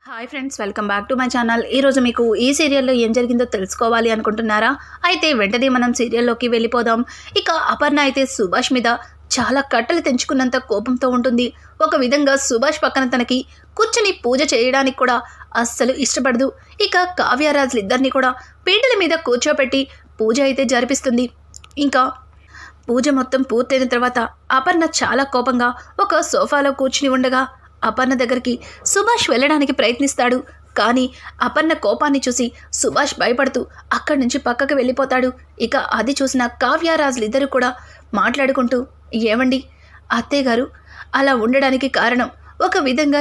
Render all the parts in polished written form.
Hi friends, welcome back to my channel. ఈరోజు మీకు ఈ సీరియల్లో ఏం జరిగిందో తెలుసుకోవాలి అనుకుంటున్నారా? అయితే వెంటనే మనం సీరియల్లోకి వెళ్ళిపోదాం. ఇక అపర్ణ అయితే సుభాష్ మీద చాలా కట్టలు తెంచుకున్నంత కోపంతో ఉంటుంది. ఒక విధంగా సుభాష్ పక్కన తనకి కూర్చొని పూజ చేయడానికి కూడా అస్సలు ఇష్టపడదు. ఇక కావ్యరాజులిద్దరినీ కూడా పీటల మీద కూర్చోపెట్టి పూజ అయితే జరిపిస్తుంది. ఇంకా పూజ మొత్తం పూర్తయిన తర్వాత అపర్ణ చాలా కోపంగా ఒక సోఫాలో కూర్చుని ఉండగా అపర్ణ దగ్గరికి సుభాష్ వెళ్ళడానికి ప్రయత్నిస్తాడు. కానీ అపర్ణ కోపాన్ని చూసి సుభాష్ భయపడుతూ అక్కడి నుంచి పక్కకు వెళ్ళిపోతాడు. ఇక అది చూసిన కావ్యరాజులిద్దరూ కూడా మాట్లాడుకుంటూ, ఏమండి అత్తయ్య గారు అలా ఉండడానికి కారణం ఒక విధంగా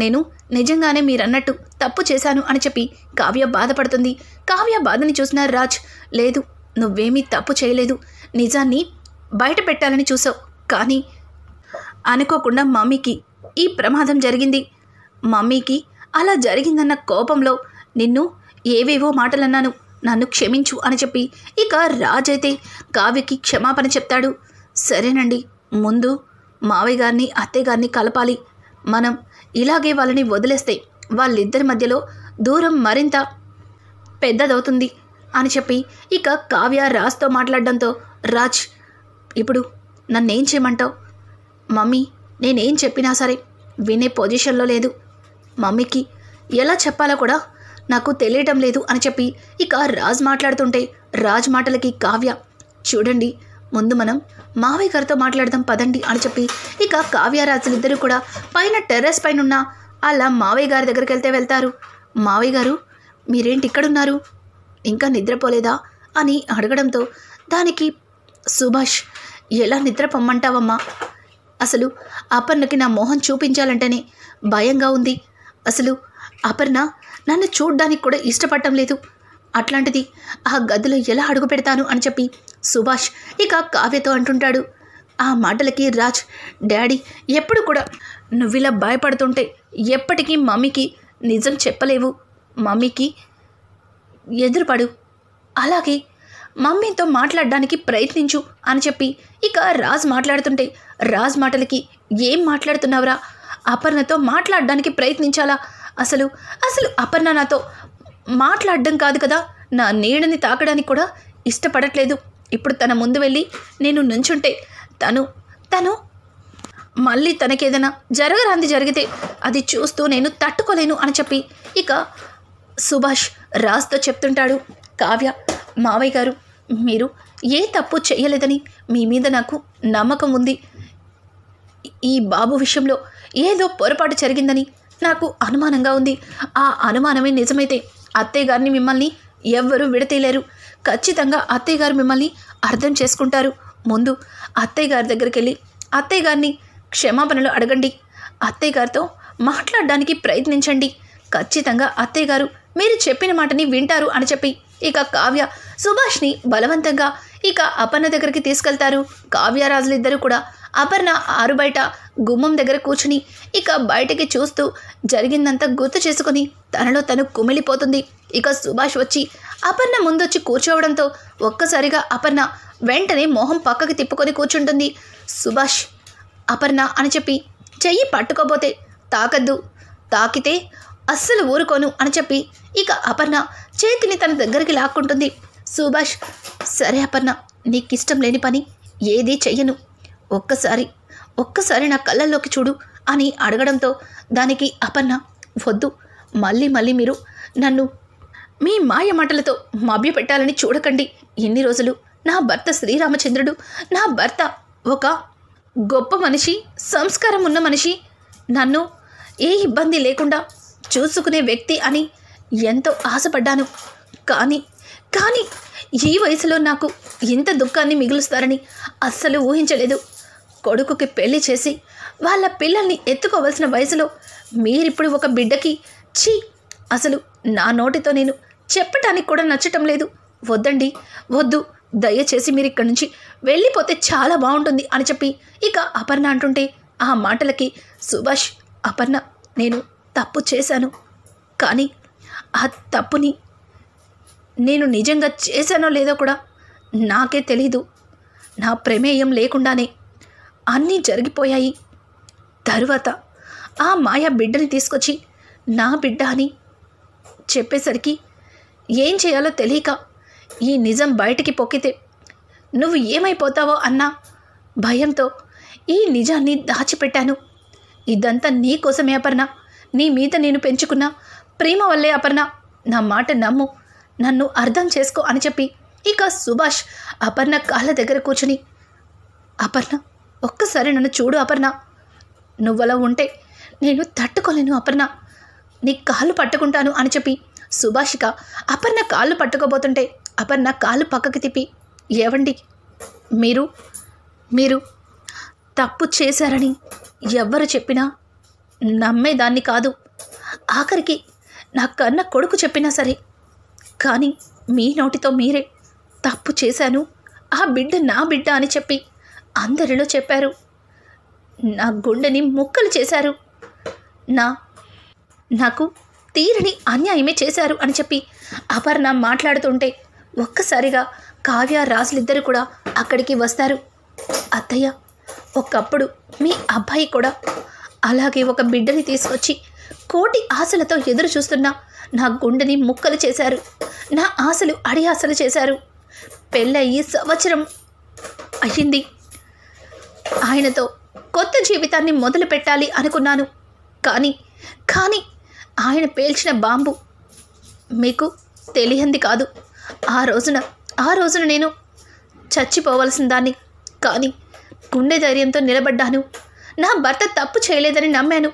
నేను నిజంగానే మీరన్నట్టు తప్పు చేశాను అని చెప్పి కావ్య బాధపడుతుంది. కావ్య బాధని చూసిన రాజ్, లేదు నువ్వేమీ తప్పు చేయలేదు, నిజాన్ని బయట పెట్టాలని చూసావు, కానీ అనుకోకుండా మమ్మీకి ఈ ప్రమాదం జరిగింది. మమ్మీకి అలా జరిగిందన్న కోపంలో నిన్ను ఏవేవో మాటలన్నాను, నన్ను క్షమించు అని చెప్పి ఇక రాజ్ అయితే కావ్యకి క్షమాపణ చెప్తాడు. సరేనండి, ముందు మావయ్య గారిని అత్తయ్య గారిని కలపాలి. మనం ఇలాగే వాళ్ళని వదిలేస్తే వాళ్ళిద్దరి మధ్యలో దూరం మరింత పెద్దదవుతుంది అని చెప్పి ఇక కావ్య రాజ్తో మాట్లాడడంతో, రాజ్ ఇప్పుడు నన్నేం చేయమంటావు? మమ్మీ నేనేం చెప్పినా సరే వినే పొజిషన్లో లేదు, మమ్మీకి ఎలా చెప్పాలో కూడా నాకు తెలియటం లేదు అని చెప్పి ఇక రాజ్ మాట్లాడుతుంటే, రాజ్ మాటలకి కావ్య, చూడండి ముందు మనం మావయ్య గారితో మాట్లాడదాం పదండి అని చెప్పి ఇక కావ్యరాజులిద్దరూ కూడా పైన టెర్రస్ పైన ఉన్న అలా మావయ్య గారి దగ్గరికి వెళ్తారు. మావయ్య గారు మీరేంటి ఇక్కడున్నారు, ఇంకా నిద్రపోలేదా అని అడగడంతో, దానికి సుభాష్, ఎలా నిద్ర పొమ్మంటావమ్మా, అసలు అపర్ణకి నా మొహం చూపించాలంటేనే భయంగా ఉంది, అసలు అపర్ణ నన్ను చూడ్డానికి కూడా ఇష్టపడటం లేదు, అట్లాంటిది ఆ గదిలో ఎలా అడుగు పెడతాను అని చెప్పి సుభాష్ ఇక కావ్యతో అంటుంటాడు. ఆ మాటలకి రాజ్, డాడీ ఎప్పుడు కూడా నువ్విలా భయపడుతుంటే ఎప్పటికీ మమ్మీకి నిజం చెప్పలేవు, మమ్మీకి ఎదురుపడు, అలాగే మమ్మీతో మాట్లాడడానికి ప్రయత్నించు అని చెప్పి ఇక రాజ్ మాట్లాడుతుంటే, రాజ్ మాటలకి, ఏం మాట్లాడుతున్నావురా, అపర్ణతో మాట్లాడడానికి ప్రయత్నించాలా, అసలు అపర్ణ నాతో మాట్లాడడం కాదు కదా, నా నీడని తాకడానికి కూడా ఇష్టపడట్లేదు, ఇప్పుడు తన ముందు వెళ్ళి నేను నుంచుంటే తను మళ్ళీ తనకేదైనా జరగరాంది జరిగితే అది చూస్తూ నేను తట్టుకోలేను అని చెప్పి ఇక సుభాష్ రాజ్తో చెప్తుంటాడు. కావ్య, మావయ్య గారు మీరు ఏ తప్పు చేయలేదని మీ మీద నాకు నమ్మకం ఉంది, ఈ బాబు విషయంలో ఏదో పొరపాటు జరిగిందని నాకు అనుమానంగా ఉంది, ఆ అనుమానమే నిజమైతే అత్తయ్య గారిని మిమ్మల్ని ఎవ్వరూ విడతీయలేరు, ఖచ్చితంగా అత్తయ్య గారు మిమ్మల్ని అర్థం చేసుకుంటారు, ముందు అత్తయ్య గారి దగ్గరికి వెళ్ళి అత్తయ్య గారిని క్షమాపణలు అడగండి, అత్తయ్య గారితో మాట్లాడడానికి ప్రయత్నించండి, ఖచ్చితంగా అత్తయ్య గారు మీరు చెప్పిన మాటని వింటారు అని చెప్పి ఇక కావ్య సుభాష్ని బలవంతంగా ఇక అపర్ణ దగ్గరికి తీసుకెళ్తారు. కావ్యరాజులిద్దరూ కూడా అపర్ణ ఆరు బయట గుమ్మం దగ్గర కూర్చుని ఇక బయటకి చూస్తూ జరిగిందంతా గుర్తు చేసుకుని తనలో తను కుమిలిపోతుంది. ఇక సుభాష్ వచ్చి అపర్ణ ముందొచ్చి కూర్చోవడంతో ఒక్కసారిగా అపర్ణ వెంటనే మొహం పక్కకి తిప్పుకొని కూర్చుంటుంది. సుభాష్, అపర్ణ అని చెప్పి చెయ్యి పట్టుకోబోతే, తాకద్దు, తాకితే అస్సలు ఊరుకోను అని చెప్పి ఇక అపర్ణ చేతిని తన దగ్గరికి లాక్కుంటుంది. సుభాష్, సరే అపర్ణ, నీకిష్టం లేని పని ఏదీ చెయ్యను, ఒక్కసారి నా కళ్ళల్లోకి చూడు అని అడగడంతో, దానికి అపర్ణ, వద్దు, మళ్ళీ మీరు నన్ను మీ మాయ మాటలతో మభ్యపెట్టాలని చూడకండి, ఇన్ని రోజులు నా భర్త శ్రీరామచంద్రుడు, నా భర్త ఒక గొప్ప మనిషి, సంస్కారం ఉన్న మనిషి, నన్ను ఏ ఇబ్బంది లేకుండా చూసుకునే వ్యక్తి అని ఎంతో ఆశపడ్డాను, కానీ ఈ వయసులో నాకు ఇంత దుఃఖాన్ని మిగులుస్తారని అస్సలు ఊహించలేదు. కొడుకుకి పెళ్లి చేసి వాళ్ళ పిల్లల్ని ఎత్తుకోవాల్సిన వయసులో మీరిప్పుడు ఒక బిడ్డకి, ఛీ, అసలు నా నోటితో నేను చెప్పటానికి కూడా నచ్చటం లేదు, వద్దండి, వద్దు, దయచేసి మీరు ఇక్కడి నుంచి వెళ్ళిపోతే చాలా బాగుంటుంది అని చెప్పి ఇక అపర్ణ అంటుంటే, ఆ మాటలకి సుభాష్, అపర్ణ నేను తప్పు చేశాను, కానీ ఆ తప్పుని నేను నిజంగా చేశానో లేదో కూడా నాకే తెలీదు, నా ప్రమేయం లేకుండానే అన్నీ జరిగిపోయాయి, తరువాత ఆ మాయ బిడ్డని తీసుకొచ్చి నా బిడ్డ అని చెప్పేసరికి ఏం చేయాలో తెలియక ఈ నిజం బయటికి పొక్కితే నువ్వు ఏమైపోతావో అన్న భయంతో ఈ నిజాన్ని దాచిపెట్టాను. ఇదంతా నీ కోసమే అపర్ణ. నీ మీద నేను పెంచుకున్న ప్రేమ వల్లే అపర్ణ. నా మాట నమ్ము, నన్ను అర్థం చేసుకో అని చెప్పి ఇక సుభాష్ అపర్ణ కాళ్ళ దగ్గర కూర్చుని, అపర్ణ ఒక్కసారి నన్ను చూడు అపర్ణ, నువ్వలా ఉంటే నేను తట్టుకోలేను అపర్ణ, నీ కాళ్ళు పట్టుకుంటాను అని చెప్పి సుభాషిక అపర్ణ కాళ్ళు పట్టుకోబోతుంటే అపర్ణ కాళ్ళు పక్కకి తిప్పి, ఏవండి మీరు మీరు తప్పు చేశారని ఎవ్వరు చెప్పినా నమ్మేదాన్ని కాదు. ఆఖరికి నా కన్న కొడుకు చెప్పినా సరే, కానీ మీ నోటితో మీరే తప్పు చేశాను, ఆ బిడ్డ నా బిడ్డ అని చెప్పి అందరిలో చెప్పారు. నా గుండెని ముక్కలు చేశారు. నాకు తీరని అన్యాయమే చేశారు అని చెప్పి అపర్ణ మాట్లాడుతుంటే ఒక్కసారిగా కావ్య రాజులిద్దరూ కూడా అక్కడికి వస్తారు. అత్తయ్య, ఒకప్పుడు మీ అబ్బాయి కూడా అలాగే ఒక బిడ్డని తీసుకొచ్చి కోటి ఆశలతో ఎదురు చూస్తున్నా నా గుండెని ముక్కలు చేశారు. నా ఆశలు అడి ఆశలు చేశారు. పెళ్ళయి సంవత్సరం అయ్యింది. ఆయనతో కొత్త జీవితాన్ని మొదలు పెట్టాలి అనుకున్నాను. కానీ ఆయన పేల్చిన బాంబు మీకు తెలియంది కాదు. ఆ రోజున నేను చచ్చిపోవలసిన దాన్ని. కానీ గుండె ధైర్యంతో నిలబడ్డాను. నా భర్త తప్పు చేయలేదని నమ్మాను.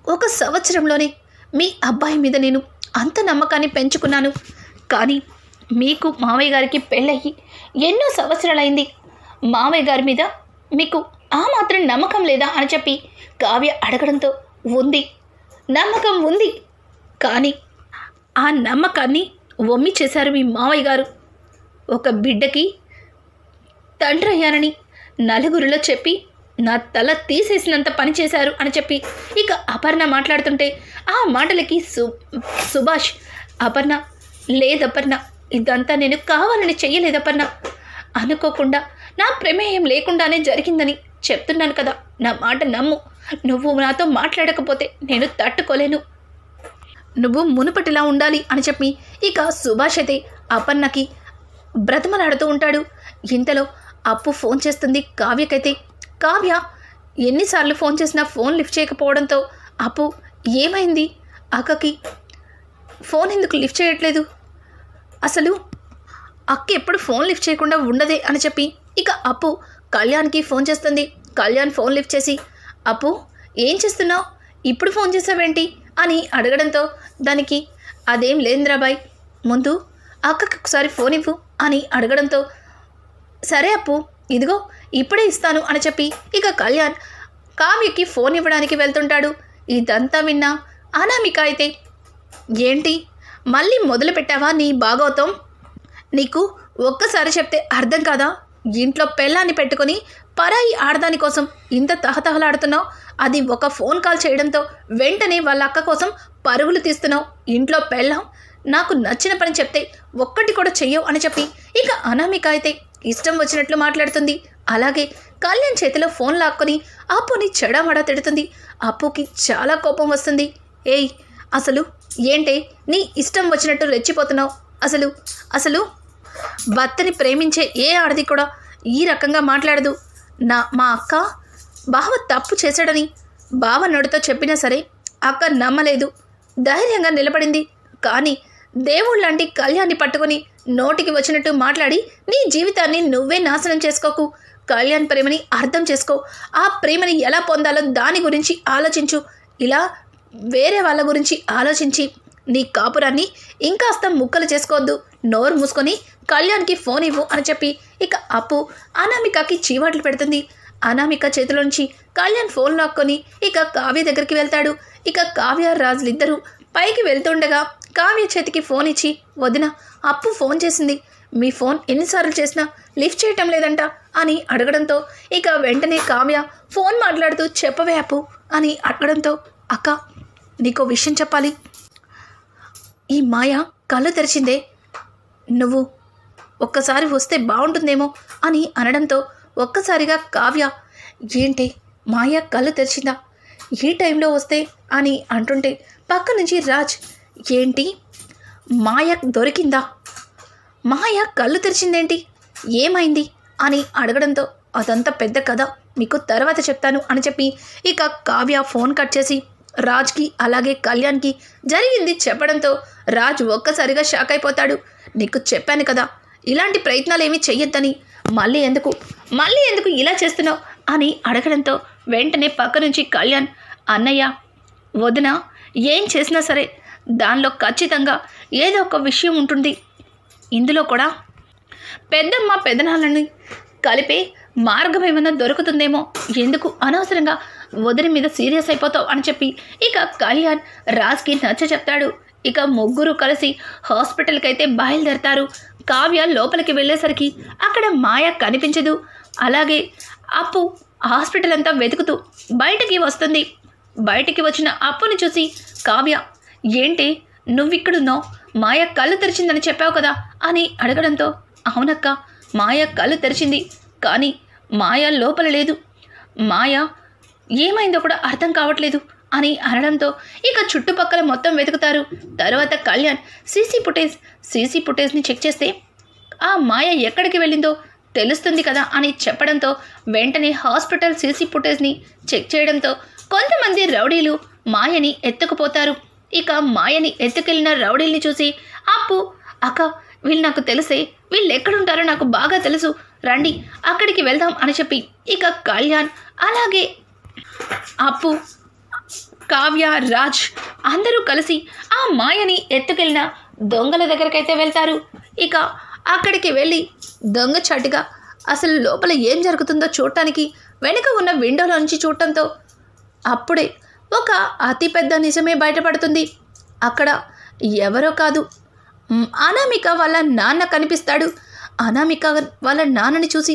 ఒక సంవత్సరంలోనే మీ అబ్బాయి మీద నేను అంత నమ్మకాన్ని పెంచుకున్నాను. కానీ మీకు మామయ్య గారికి పెళ్ళయ్యి ఎన్నో సంవత్సరాలైంది. మామయ్య గారి మీద మీకు ఆ మాత్రం నమ్మకం లేదా అని చెప్పి కావ్య అడగడంతో, ఉంది, నమ్మకం ఉంది, కానీ ఆ నమ్మకాన్ని వమ్మి చేశారు మీ మామయ్య గారు. ఒక బిడ్డకి తండ్రి అయ్యానని నలుగురిలో చెప్పి నా తల తీసేసినంత పని చేశారు అని చెప్పి ఇక అపర్ణ మాట్లాడుతుంటే ఆ మాటలకి సుభాష్, అపర్ణ లేదపర్ణ, ఇదంతా నేను కావాలని చెయ్యలేదపర్ణ, అనుకోకుండా నా ప్రమేయం లేకుండానే జరిగిందని చెప్తున్నాను కదా, నా మాట నమ్ము. నువ్వు నాతో మాట్లాడకపోతే నేను తట్టుకోలేను. నువ్వు మునుపటిలా ఉండాలి అని చెప్పి ఇక సుభాష్ అయితే అపర్ణకి బ్రతమలాడుతూ ఉంటాడు. ఇంతలో అప్పు ఫోన్ చేస్తుంది కావ్యకైతే. కావ్య ఎన్నిసార్లు ఫోన్ చేసినా ఫోన్ లిఫ్ట్ చేయకపోవడంతో, అప్పు ఏమైంది, అక్కకి ఫోన్ ఎందుకు లిఫ్ట్ చేయట్లేదు, అసలు అక్క ఎప్పుడు ఫోన్ లిఫ్ట్ చేయకుండా ఉండదే అని చెప్పి ఇక అప్పు కళ్యాణ్కి ఫోన్ చేస్తుంది. కళ్యాణ్ ఫోన్ లిఫ్ట్ చేసి, అప్పు ఏం చేస్తున్నావు, ఇప్పుడు ఫోన్ చేసావేంటి అని అడగడంతో దానికి, అదేం లేదురాబాయ్, ముందు అక్కకి ఒకసారి ఫోన్ ఇవ్వు అని అడగడంతో, సరే అప్పు ఇదిగో ఇప్పుడే ఇస్తాను అని చెప్పి ఇక కళ్యాణ్ కావ్యకి ఫోన్ ఇవ్వడానికి వెళ్తుంటాడు. ఇదంతా విన్నా అనామిక అయితే, ఏంటి మళ్ళీ మొదలు పెట్టావా నీ భాగవతం, నీకు ఒక్కసారి చెప్తే అర్థం కాదా, ఇంట్లో పెళ్ళాన్ని పెట్టుకొని పరాయి ఆడదాని కోసం ఇంత తహతహలాడుతున్నావు, అది ఒక ఫోన్ కాల్ చేయడంతో వెంటనే వాళ్ళ అక్క కోసం పరుగులు తీస్తున్నావు, ఇంట్లో పెళ్ళాం నాకు నచ్చిన పని చెప్తే ఒక్కటి కూడా చెయ్యవు అని చెప్పి ఇక అనామిక అయితే ఇష్టం వచ్చినట్లు మాట్లాడుతుంది. అలాగే కళ్యాణ్ చేతిలో ఫోన్ లాక్కొని అప్పుని చెడమడా తిడుతుంది. అప్పుకి చాలా కోపం వస్తుంది. ఏయ్, అసలు ఏంటే నీ ఇష్టం వచ్చినట్టు రెచ్చిపోతున్నావు, అసలు భర్తని ప్రేమించే ఏ ఆడది కూడా ఈ రకంగా మాట్లాడదు. మా అక్క బావ తప్పు చేశాడని బావ నోటితో చెప్పినా సరే అక్క నమ్మలేదు, ధైర్యంగా నిలబడింది. కానీ దేవుళ్ళంటి కళ్యాణ్ని పట్టుకొని నోటికి వచ్చినట్టు మాట్లాడి నీ జీవితాన్ని నువ్వే నాశనం చేసుకోకు. కళ్యాణ్ ప్రేమని అర్థం చేసుకో. ఆ ప్రేమని ఎలా పొందాలో దాని గురించి ఆలోచించు. ఇలా వేరే వాళ్ళ గురించి ఆలోచించి నీ కాపురాన్ని ఇంకాస్త ముక్కలు చేసుకోవద్దు. నోరు మూసుకొని కళ్యాణ్కి ఫోన్ ఇవ్వు అని చెప్పి ఇక అప్పు అనామికకి చీవాట్లు పెడుతుంది. అనామిక చేతిలోంచి కళ్యాణ్ ఫోన్ లాక్కొని ఇక కావ్య దగ్గరికి వెళ్తాడు. ఇక కావ్య రాజులిద్దరూ పైకి వెళ్తుండగా కావ్య చేతికి ఫోన్ ఇచ్చి, వదిన అప్పు ఫోన్ చేసింది, మీ ఫోన్ ఎన్నిసార్లు చేసినా లిఫ్ట్ చేయటం లేదంట అని అడగడంతో ఇక వెంటనే కావ్య ఫోన్ మాట్లాడుతూ, చెప్పవే అప్పు అని అడగడంతో, అక్క నీకో విషయం చెప్పాలి, ఈ మాయ కళ్ళు తెరిచిందే, నువ్వు ఒక్కసారి వస్తే బాగుంటుందేమో అని అనడంతో ఒక్కసారిగా కావ్య, ఏంటి మాయ కళ్ళు తెరిచిందా, ఈ టైంలో వస్తే అని అంటుంటే పక్క నుంచి రాజ్, ఏంటి మాయ దొరికిందా, మాయ కళ్ళు తెరిచిందేంటి, ఏమైంది అని అడగడంతో అదంతా పెద్ద కథ, మీకు తర్వాత చెప్తాను అని చెప్పి ఇక కావ్య ఫోన్ కట్ చేసి రాజ్కి అలాగే కళ్యాణ్కి జరిగింది చెప్పడంతో రాజ్ ఒక్కసారిగా షాక్ అయిపోతాడు. నీకు చెప్పాను కదా ఇలాంటి ప్రయత్నాలు ఏమీ చెయ్యొద్దని, మళ్ళీ ఎందుకు ఇలా చేస్తున్నావు అని అడగడంతో వెంటనే పక్క నుంచి కళ్యాణ్, అన్నయ్య వదిన ఏం చేసినా సరే దానిలో ఖచ్చితంగా ఏదో ఒక విషయం ఉంటుంది, ఇందులో కూడా పెద్దమ్మ పెదనాలని కలిపే మార్గం ఏమైనా దొరుకుతుందేమో, ఎందుకు అనవసరంగా వదిన మీద సీరియస్ అయిపోతావు అని చెప్పి ఇక కళ్యాణ్ రాజ్కి నచ్చ చెప్తాడు. ఇక ముగ్గురు కలిసి హాస్పిటల్కి అయితే బయలుదేరతారు. కావ్య లోపలికి వెళ్ళేసరికి అక్కడ మాయ కనిపించదు. అలాగే అప్పు హాస్పిటల్ అంతా వెతుకుతూ బయటికి వస్తుంది. బయటికి వచ్చిన అప్పుని చూసి కావ్య, ఏంటి నువ్విక్కడున్నావు, మాయ కళ్ళు తెరిచిందని చెప్పావు కదా అని అడగడంతో, అవునక్క మాయ కళ్ళు తెరిచింది, కానీ మాయ లోపల లేదు, మాయ ఏమైందో కూడా అర్థం కావట్లేదు అని అనడంతో ఇక చుట్టుపక్కల మొత్తం వెతుకుతారు. తర్వాత కళ్యాణ్ సీసీ ఫుటేజ్ని చెక్ చేస్తే ఆ మాయ ఎక్కడికి వెళ్ళిందో తెలుస్తుంది కదా అని చెప్పడంతో వెంటనే హాస్పిటల్ సీసీ ఫుటేజ్ని చెక్ చేయడంతో కొంతమంది రౌడీలు మాయని ఎత్తుకుపోతారు. ఇక మాయని ఎత్తుకెళ్ళిన రౌడీల్ని చూసి అప్పు, అక్క వీళ్ళు నాకు తెలిసే, వీళ్ళు ఎక్కడుంటారో నాకు బాగా తెలుసు, రండి అక్కడికి వెళ్దాం అని చెప్పి ఇక కళ్యాణ్ అలాగే అప్పు, కావ్య, రాజ్ అందరూ కలిసి ఆ మాయని ఎత్తుకెళ్ళిన దొంగల దగ్గరకైతే వెళ్తారు. ఇక అక్కడికి వెళ్ళి దొంగ చాటుగా అసలు లోపల ఏం జరుగుతుందో చూడటానికి వెనుక ఉన్న విండోలో నుంచి చూడటంతో అప్పుడే ఒక అతిపెద్ద నిజమే బయటపడుతుంది. అక్కడ ఎవరో కాదు, అనామిక వాళ్ళ నాన్న కనిపిస్తాడు. అనామిక వాళ్ళ నాన్నని చూసి,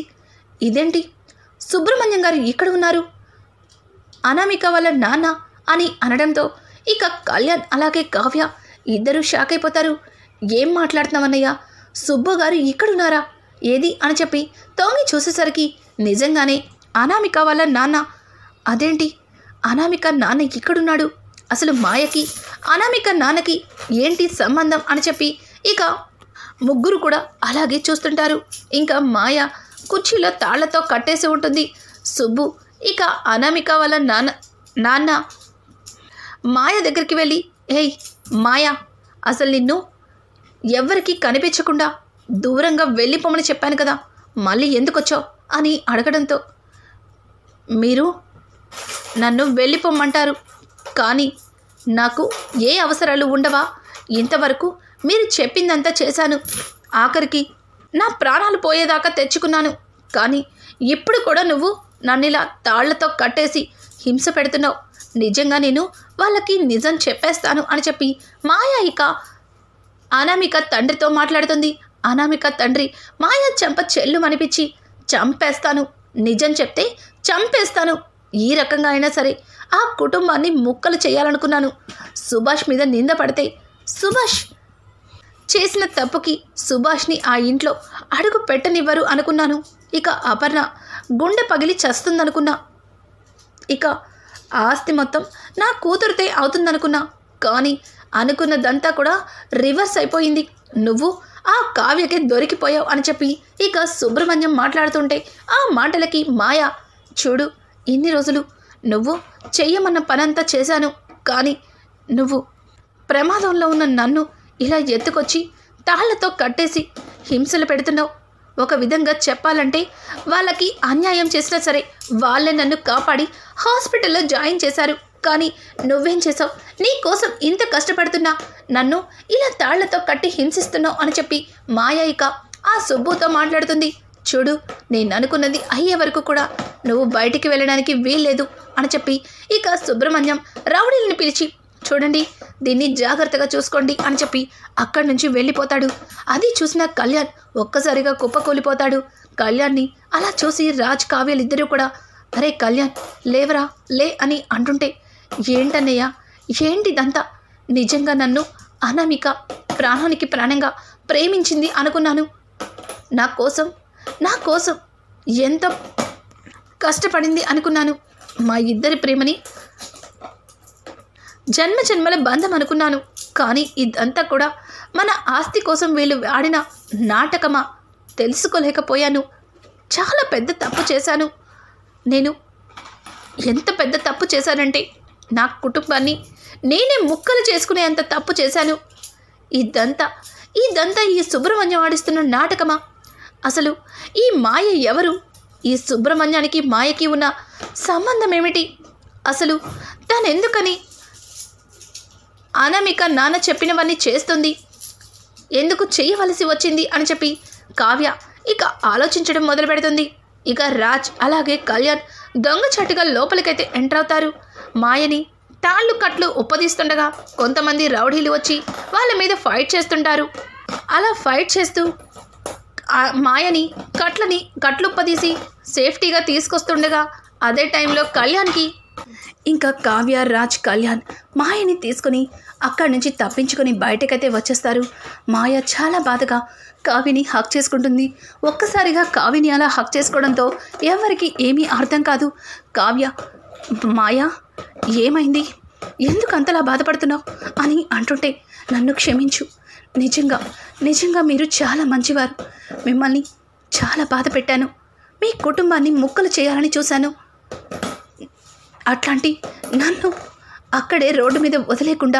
ఇదేంటి సుబ్రహ్మణ్యం గారు ఇక్కడ ఉన్నారు, అనామిక వాళ్ళ నాన్న అని అనడంతో ఇక కళ్యాణ్ అలాగే కావ్య ఇద్దరు షాక్ అయిపోతారు. ఏం మాట్లాడుతున్నావన్నయ్య, సుబ్బు గారు ఇక్కడున్నారా ఏది అని చెప్పి తొంగి చూసేసరికి నిజంగానే అనామిక వాళ్ళ నాన్న. అదేంటి అనామిక నాన్న ఇక్కడున్నాడు, అసలు మాయకి అనామిక నాన్నకి ఏంటి సంబంధం అని చెప్పి ఇక ముగ్గురు కూడా అలాగే చూస్తుంటారు. ఇంకా మాయ కుర్చీలో తాళ్లతో కట్టేసి ఉంటుంది. సుబ్బు ఇక అనామిక వాళ్ళ నాన్న మాయ దగ్గరికి వెళ్ళి, ఏయ్ మాయ, అసలు నిన్ను ఎవ్వరికీ కనిపించకుండా దూరంగా వెళ్ళిపోమని చెప్పాను కదా, మళ్ళీ ఎందుకు వచ్చావు అని అడగడంతో, మీరు నన్ను వెళ్ళిపోమ్మంటారు కానీ నాకు ఏ అవసరాలు ఉండవా, ఇంతవరకు మీరు చెప్పిందంతా చేశాను, ఆఖరికి నా ప్రాణాలు పోయేదాకా తెచ్చుకున్నాను, కానీ ఇప్పుడు కూడా నువ్వు నన్ను ఇలా తాళ్లతో కట్టేసి హింస పెడుతున్నావు, నిజంగా నేను వాళ్ళకి నిజం చెప్పేస్తాను అని చెప్పి మాయ ఇక అనామిక తండ్రితో మాట్లాడుతుంది. అనామిక తండ్రి మాయ చెంప చెల్లు అనిపించి, చంపేస్తాను, నిజం చెప్తే చంపేస్తాను, ఈ రకంగా అయినా సరే ఆ కుటుంబాన్ని ముక్కలు చేయాలనుకున్నాను, సుభాష్ మీద నింద పడితే సుభాష్ చేసిన తప్పుకి సుభాష్ని ఆ ఇంట్లో అడుగు పెట్టనివ్వరు అనుకున్నాను, ఇక అపర్ణ గుండె పగిలి చస్తుందనుకున్నా, ఇక ఆస్తి మొత్తం నా కూతురితే అవుతుందనుకున్నా, కానీ అనుకున్నదంతా కూడా రివర్స్ అయిపోయింది, నువ్వు ఆ కావ్యకి దొరికిపోయావు అని చెప్పి ఇక సుబ్రహ్మణ్యం మాట్లాడుతుంటే ఆ మాటలకి మాయ, చూడు ఇన్ని రోజులు నువ్వు చెయ్యమన్న పనంతా చేశాను, కానీ నువ్వు ప్రమాదంలో ఉన్న నన్ను ఇలా ఎత్తుకొచ్చి తాళ్లతో కట్టేసి హింసలు పెడుతున్నావు, ఒక విధంగా చెప్పాలంటే వాళ్ళకి అన్యాయం చేసినా సరే వాళ్ళే నన్ను కాపాడి హాస్పిటల్లో జాయిన్ చేశారు, కానీ నువ్వేం చేసావు, నీ కోసం ఇంత కష్టపడుతున్నా నన్ను ఇలా తాళ్లతో కట్టి హింసిస్తున్నావు అని చెప్పి మాయ ఇక ఆ సుబ్బుతో మాట్లాడుతుంది. చూడు నేను అనుకున్నది అయ్యే వరకు కూడా నువ్వు బయటికి వెళ్ళడానికి వీల్లేదు అని చెప్పి ఇక సుబ్రహ్మణ్యం రౌడీలను పిలిచి, చూడండి దీన్ని జాగ్రత్తగా చూసుకోండి అని చెప్పి అక్కడి నుంచి వెళ్ళిపోతాడు. అది చూసిన కళ్యాణ్ ఒక్కసారిగా కుప్పకూలిపోతాడు. కళ్యాణ్ని అలా చూసి రాజ్ కావ్యలు ఇద్దరూ కూడా, అరే కళ్యాణ్ లేవరా లే అని అంటుంటే, ఏంటన్నయ్య ఏంటిదంతా, నిజంగా నన్ను అనామిక ప్రాణానికి ప్రాణంగా ప్రేమించింది అనుకున్నాను, నా కోసం ఎంతో కష్టపడింది అనుకున్నాను, మా ఇద్దరి ప్రేమని జన్మ జన్మల బంధం అనుకున్నాను. కానీ ఇదంతా కూడా మన ఆస్తి కోసం వీళ్ళు ఆడిన నాటకమా తెలుసుకోలేకపోయాను. చాలా పెద్ద తప్పు చేశాను. నేను ఎంత పెద్ద తప్పు చేశానంటే నా కుటుంబాన్ని నేనే ముక్కలు చేసుకునేంత తప్పు చేశాను. ఇదంతా ఈ సుబ్రహ్మణ్యం ఆడిస్తున్న నాటకమా? అసలు ఈ మాయ ఎవరు? ఈ సుబ్రహ్మణ్యానికి మాయకి ఉన్న సంబంధం ఏమిటి? అసలు తనెందుకని అనామిక నాన్న చెప్పినవన్నీ చేస్తుంది? ఎందుకు చేయవలసి వచ్చింది అని చెప్పి కావ్య ఇక ఆలోచించడం మొదలు పెడుతుంది. ఇక రాజ్ అలాగే కళ్యాణ్ దొంగచాటుగా లోపలికైతే ఎంటర్ అవుతారు. మాయని తాళ్ళు కట్లు ఉప్పదీస్తుండగా కొంతమంది రౌడీలు వచ్చి వాళ్ళ మీద ఫైట్ చేస్తుంటారు. అలా ఫైట్ చేస్తూ మాయని కట్లు ఉప్పదీసి సేఫ్టీగా తీసుకొస్తుండగా అదే టైంలో కళ్యాణ్కి ఇంకా కావ్య రాజ్ కళ్యాణ్ మాయని తీసుకుని అక్కడి నుంచి తప్పించుకొని బయటకైతే వచ్చేస్తారు. మాయ చాలా బాధగా కావ్యని హక్ చేసుకుంటుంది. ఒక్కసారిగా కావ్యని అలా హక్ చేసుకోవడంతో ఎవరికి ఏమీ అర్థం కాదు. కావ్య, మాయ ఏమైంది, ఎందుకు అంతలా బాధపడుతున్నావు అని అంటుంటే, నన్ను క్షమించు, నిజంగా మీరు చాలా మంచివారు. మిమ్మల్ని చాలా బాధ పెట్టాను. మీ కుటుంబాన్ని ముక్కలు చేయాలని చూశాను. అట్లాంటి నన్ను అక్కడే రోడ్డు మీద వదిలేకుండా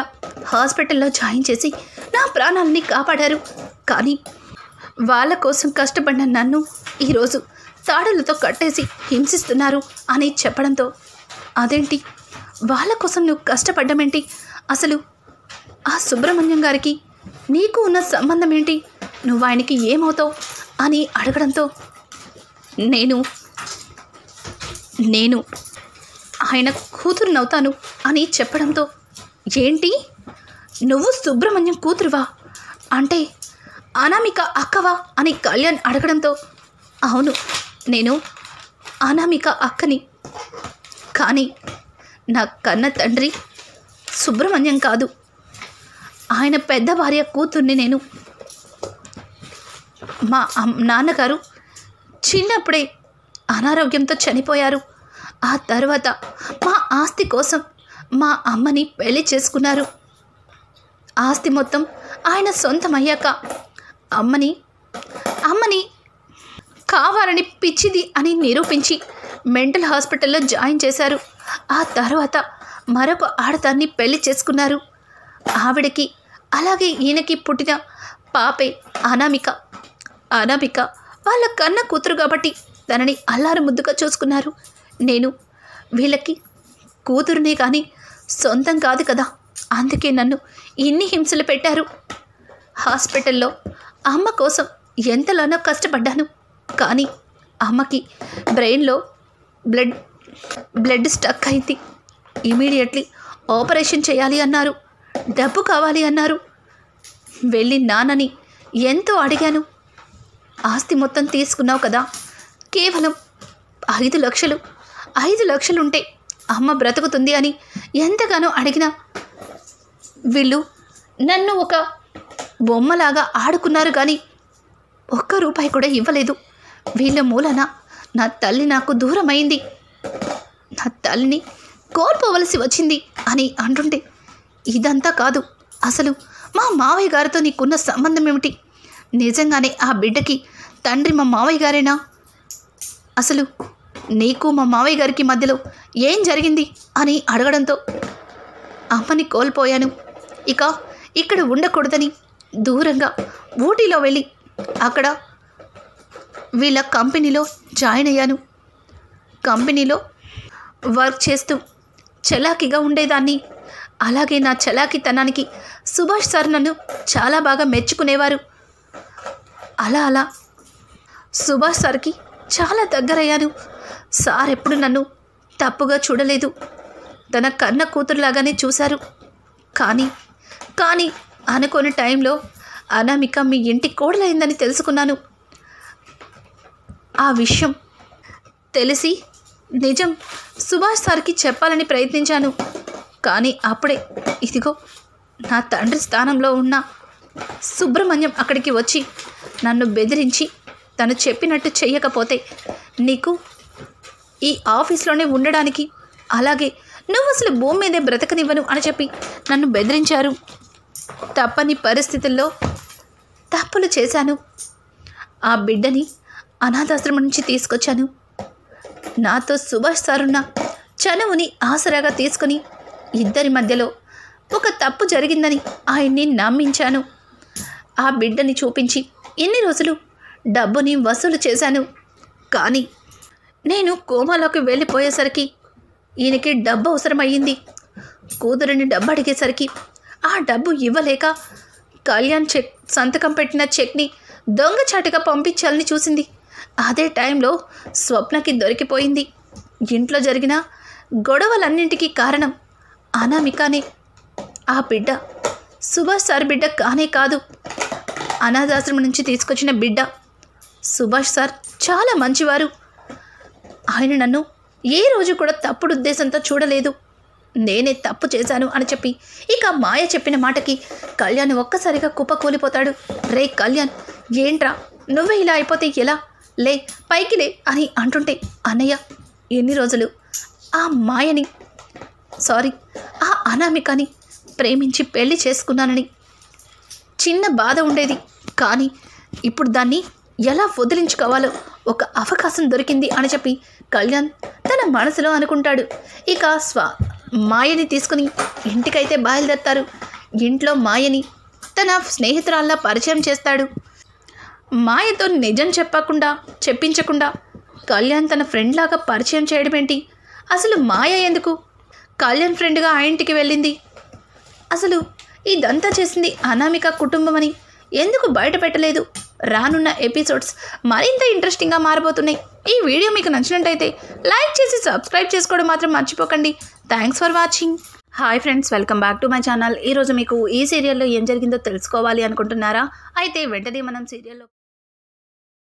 హాస్పిటల్లో జాయిన్ చేసి నా ప్రాణాలని కాపాడారు. కానీ వాళ్ళ కోసం కష్టపడిన నన్ను ఈరోజు తాడులతో కట్టేసి హింసిస్తున్నారు అని చెప్పడంతో, అదేంటి, వాళ్ళ కోసం నువ్వు కష్టపడ్డమేంటి? అసలు ఆ సుబ్రహ్మణ్యం గారికి నీకు ఉన్న సంబంధం ఏంటి? నువ్వు ఆయనకి ఏమవుతావు అని అడగడంతో, నేను ఆయన కూతురునవుతాను అని చెప్పడంతో, ఏంటి, నువ్వు సుబ్రహ్మణ్యం కూతురువా? అంటే అనామిక అక్కవా అని కళ్యాణ్ అడగడంతో, అవును, నేను అనామిక అక్కని. కానీ నా కన్న తండ్రి సుబ్రహ్మణ్యం కాదు, ఆయన పెద్ద భార్య కూతుర్ని నేను. మా నాన్నగారు చిన్నప్పుడే అనారోగ్యంతో చనిపోయారు. ఆ తర్వాత మా ఆస్తి కోసం మా అమ్మని పెళ్లి చేసుకున్నారు. ఆస్తి మొత్తం ఆయన సొంతమయ్యాక అమ్మని కావాలని పిచ్చిది అని నిరూపించి మెంటల్ హాస్పిటల్లో జాయిన్ చేశారు. ఆ తర్వాత మరొక ఆడదాన్ని పెళ్లి చేసుకున్నారు. ఆవిడకి అలాగే ఈయనకి పుట్టిన పాపే అనామిక వాళ్ళ కన్న కూతురు కాబట్టి తనని అల్లారు ముద్దుగా చూసుకున్నారు. నేను వీళ్ళకి కూతురునే కానీ సొంతం కాదు కదా, అందుకే నన్ను ఇన్ని హింసలు పెట్టారు. హాస్పిటల్లో అమ్మ కోసం ఎంతలోనో కష్టపడ్డాను. కానీ అమ్మకి బ్రెయిన్లో బ్లడ్ స్టక్ అయింది. ఇమీడియట్లీ ఆపరేషన్ చేయాలి అన్నారు. డబ్బు కావాలి అన్నారు. వెళ్ళి నాన్నని ఎంతో అడిగాను. ఆస్తి మొత్తం తీసుకున్నావు కదా, కేవలం 5 లక్షలుంటే అమ్మ బ్రతుకుతుంది అని ఎంతగానో అడిగినా వీళ్ళు నన్ను ఒక బొమ్మలాగా ఆడుకున్నారు. కానీ ₹1 కూడా ఇవ్వలేదు. వీళ్ళ మూలన నా తల్లి నాకు దూరమైంది. నా తల్లిని కోల్పోవలసి వచ్చింది అని అంటుంటే, ఇదంతా కాదు, అసలు మా మావయ్య గారితో నీకున్న సంబంధం ఏమిటి? నిజంగానే ఆ బిడ్డకి తండ్రి మా మావయ్య గారేనా? అసలు నీకు మా మావయ్య గారికి మధ్యలో ఏం జరిగింది అని అడగడంతో, అమ్మని కోల్పోయాను, ఇక ఇక్కడ ఉండకూడదని దూరంగా ఊటీలో వెళ్ళి అక్కడ వీళ్ళ కంపెనీలో జాయిన్ అయ్యాను. కంపెనీలో వర్క్ చేస్తూ చలాకీగా ఉండేదాన్ని. అలాగే నా చలాకీతనానికి సుభాష్ సార్ నన్ను చాలా బాగా మెచ్చుకునేవారు. అలా సుభాష్ సార్కి చాలా దగ్గరయ్యాను. సార్ ఎప్పుడు నన్ను తప్పుగా చూడలేదు. తన కన్న కూతురులాగానే చూశారు. కానీ అనుకోని టైంలో అనామిక మీ ఇంటి కోడలైందని తెలుసుకున్నాను. ఆ విషయం తెలిసి నిజం సుభాష్ సార్కి చెప్పాలని ప్రయత్నించాను. కానీ అప్పుడే ఇదిగో నా తండ్రి స్థానంలో ఉన్న సుబ్రహ్మణ్యం అక్కడికి వచ్చి నన్ను బెదిరించి తను చెప్పినట్టు చెయ్యకపోతే నీకు ఈ ఆఫీస్లోనే ఉండడానికి, అలాగే నువ్వు అసలు భూమి మీదే బ్రతకనివ్వను అని చెప్పి నన్ను బెదిరించారు. తప్పని పరిస్థితుల్లో తప్పులు చేశాను. ఆ బిడ్డని అనాథాశ్రమం నుంచి తీసుకొచ్చాను. నాతో సుభాష్ సారున్న చనువుని ఆసరాగా తీసుకుని ఇద్దరి మధ్యలో ఒక తప్పు జరిగిందని ఆయన్ని నమ్మించాను. ఆ బిడ్డని చూపించి ఇన్ని రోజులు డబ్బుని వసూలు చేశాను. కానీ నేను కోమాలోకి వెళ్ళిపోయేసరికి ఈయనకి డబ్బు అవసరమయ్యింది. కూతురిని డబ్బు అడిగేసరికి ఆ డబ్బు ఇవ్వలేక కళ్యాణ్ సంతకం పెట్టిన చెక్ని దొంగచాటుగా పంపించాలని చూసింది. అదే టైంలో స్వప్నకి దొరికిపోయింది. ఇంట్లో జరిగిన గొడవలన్నింటికీ కారణం అనామికనే. ఆ బిడ్డ సుభాష్ సార్ బిడ్డ కానే కాదు, అనాథాశ్రమం నుంచి తీసుకొచ్చిన బిడ్డ. సుభాష్ సార్ చాలా మంచివారు. ఆయన నన్ను ఏ రోజు కూడా తప్పుడు ఉద్దేశంతో చూడలేదు. నేనే తప్పు చేశాను అని చెప్పి ఇక మాయ చెప్పిన మాటకి కళ్యాణ్ ఒక్కసారిగా కుప్పకూలిపోతాడు. రే కళ్యాణ్, ఏంట్రా నువ్వే ఇలా అయిపోతే ఎలా, లే పైకి లే అని అంటుంటే, అన్నయ్య ఎన్ని రోజులు ఆ మాయని ఆ అనామికని ప్రేమించి పెళ్లి చేసుకున్నానని చిన్న బాధ ఉండేది. కానీ ఇప్పుడు దాన్ని ఎలా వదిలించుకోవాలో ఒక అవకాశం దొరికింది అని చెప్పి కళ్యాణ్ తన మనసులో అనుకుంటాడు. ఇక మాయని తీసుకుని ఇంటికైతే బయలుదేరతారు. ఇంట్లో మాయని తన స్నేహితురాల్లా పరిచయం చేస్తాడు. మాయతో నిజం చెప్పించకుండా కళ్యాణ్ తన ఫ్రెండ్ లాగా పరిచయం చేయడం ఏంటి? అసలు మాయ ఎందుకు కళ్యాణ్ ఫ్రెండ్గా ఆ ఇంటికి వెళ్ళింది? అసలు ఇదంతా చేసింది అనామిక కుటుంబం అని ఎందుకు బయట పెట్టలేదు? రానున్న ఎపిసోడ్స్ మరింత ఇంట్రెస్టింగ్గా మారబోతున్నాయి. ఈ వీడియో మీకు నచ్చినట్టయితే లైక్ చేసి సబ్స్క్రైబ్ చేసుకోవడం మాత్రం మర్చిపోకండి. Thanks for watching. Hi friends, welcome back to my channel. ఈరోజు మీకు ఈ సీరియల్లో ఏం జరిగిందో తెలుసుకోవాలి అనుకుంటున్నారా? అయితే వెంటనే మనం సీరియల్లో